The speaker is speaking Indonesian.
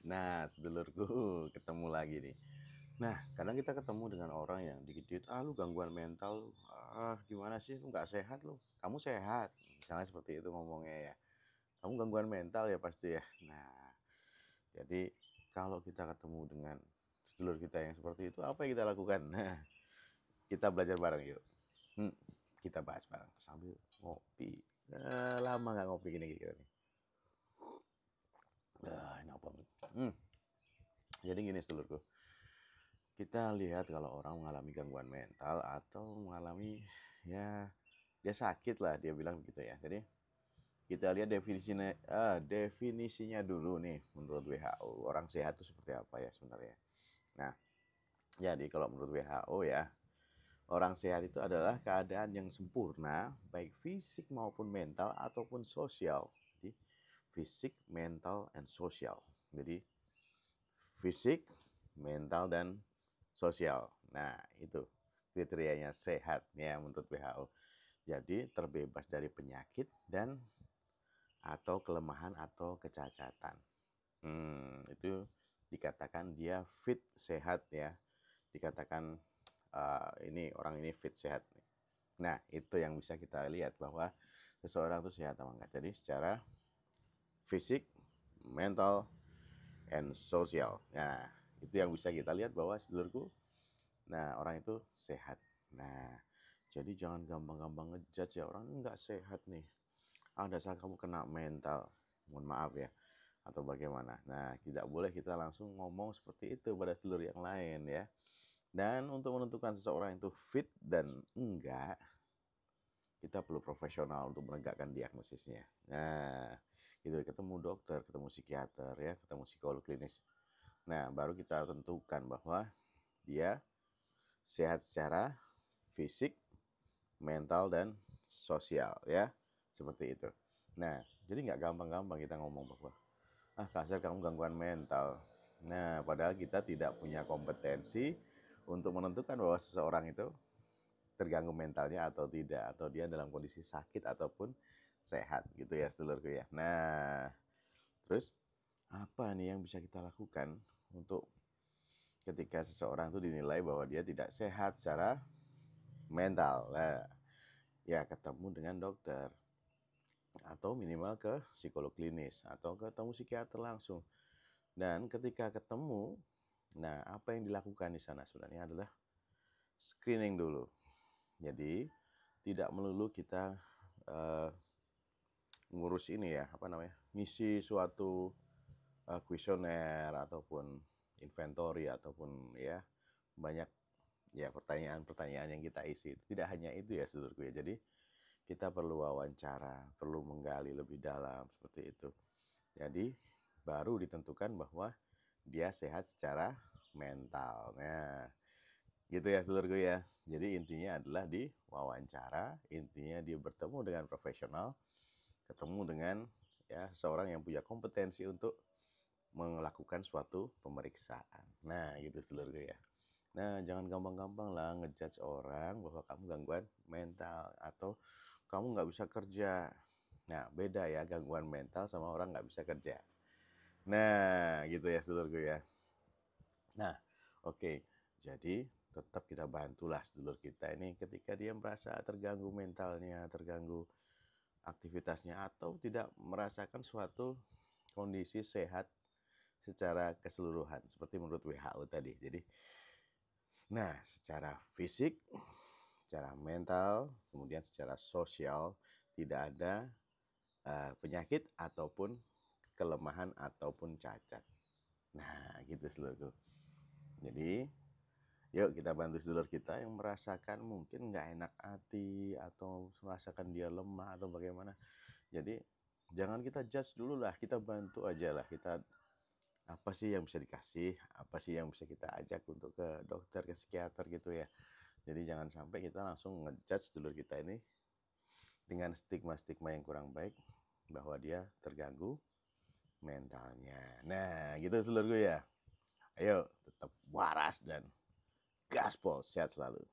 Nah, sedulurku ketemu lagi nih. Nah, kadang kita ketemu dengan orang yang dikit-dikit, "Ah, lu gangguan mental lu. Ah, gimana sih lu nggak sehat lu? Kamu sehat." Misalnya seperti itu ngomongnya ya. "Kamu gangguan mental ya pasti ya." Nah, jadi kalau kita ketemu dengan sedulur kita yang seperti itu, apa yang kita lakukan? Nah, kita belajar bareng yuk. Hmm, kita bahas bareng sambil ngopi. Lama nggak ngopi gini kita nih. Ini apa? Jadi gini sedulurku. Kita lihat kalau orang mengalami gangguan mental atau mengalami ya dia sakit lah dia bilang begitu ya. Jadi kita lihat definisinya dulu nih menurut WHO orang sehat itu seperti apa ya sebenarnya. Nah, jadi kalau menurut WHO ya orang sehat itu adalah keadaan yang sempurna baik fisik maupun mental ataupun sosial. Jadi fisik, mental, and sosial. Jadi fisik, mental, dan sosial. Nah, itu kriterianya sehat ya menurut WHO. Jadi terbebas dari penyakit dan atau kelemahan atau kecacatan. Itu dikatakan dia fit sehat ya. Dikatakan ini orang ini fit sehat. Nah, itu yang bisa kita lihat bahwa seseorang itu sehat atau enggak. Jadi secara fisik, mental, and sosial. Nah, itu yang bisa kita lihat bahwa sedulurku, nah orang itu sehat. Nah, jadi jangan gampang-gampang ngejudge ya orang ini nggak sehat nih. Ah, dasar kamu kena mental. Mohon maaf ya. Atau bagaimana. Nah, tidak boleh kita langsung ngomong seperti itu pada sedulur yang lain ya. Dan untuk menentukan seseorang itu fit dan enggak, kita perlu profesional untuk menegakkan diagnosisnya. Nah, gitu ketemu dokter, ketemu psikiater ya, ketemu psikolog klinis. Nah, baru kita tentukan bahwa dia sehat secara fisik, mental, dan sosial ya. Seperti itu. Nah, jadi nggak gampang-gampang kita ngomong bahwa, ah kasar kamu gangguan mental. Nah, padahal kita tidak punya kompetensi untuk menentukan bahwa seseorang itu terganggu mentalnya atau tidak. Atau dia dalam kondisi sakit ataupun sehat gitu ya sedulurku ya. Nah, terus apa nih yang bisa kita lakukan untuk ketika seseorang itu dinilai bahwa dia tidak sehat secara mental. Nah, ya ketemu dengan dokter atau minimal ke psikolog klinis atau ketemu psikiater langsung. Dan ketika ketemu, nah apa yang dilakukan di sana sebenarnya adalah screening dulu. Jadi tidak melulu kita uh, ngurus ini ya, apa namanya, ngisi suatu kuesioner ataupun inventory ataupun ya banyak ya pertanyaan-pertanyaan yang kita isi. Tidak hanya itu ya sedulurku ya. Jadi kita perlu wawancara, perlu menggali lebih dalam seperti itu. Jadi baru ditentukan bahwa dia sehat secara mental. Nah, gitu ya sedulurku ya. Jadi intinya adalah di wawancara, intinya dia bertemu dengan profesional, ketemu dengan ya seseorang yang punya kompetensi untuk melakukan suatu pemeriksaan. Nah, gitu sedulurku ya. Nah, jangan gampang-gampang lah ngejudge orang bahwa kamu gangguan mental atau kamu nggak bisa kerja. Nah, beda ya gangguan mental sama orang nggak bisa kerja. Nah, gitu ya sedulurku ya. Nah, oke. Jadi, tetap kita bantulah sedulur kita ini ketika dia merasa terganggu mentalnya, terganggu aktivitasnya, atau tidak merasakan suatu kondisi sehat secara keseluruhan, seperti menurut WHO tadi. Jadi, nah, secara fisik, secara mental, kemudian secara sosial, tidak ada penyakit ataupun kelemahan ataupun cacat. Nah, gitu seluruhku. Jadi, yuk kita bantu sedulur kita yang merasakan mungkin nggak enak hati atau merasakan dia lemah atau bagaimana. Jadi, jangan kita judge dulu lah, kita bantu aja lah. Kita apa sih yang bisa dikasih, apa sih yang bisa kita ajak untuk ke dokter, ke psikiater gitu ya. Jadi jangan sampai kita langsung ngejudge dulur kita ini dengan stigma-stigma yang kurang baik bahwa dia terganggu mentalnya. Nah, gitu seluruhku ya. Ayo tetap waras dan gaspol, sehat selalu.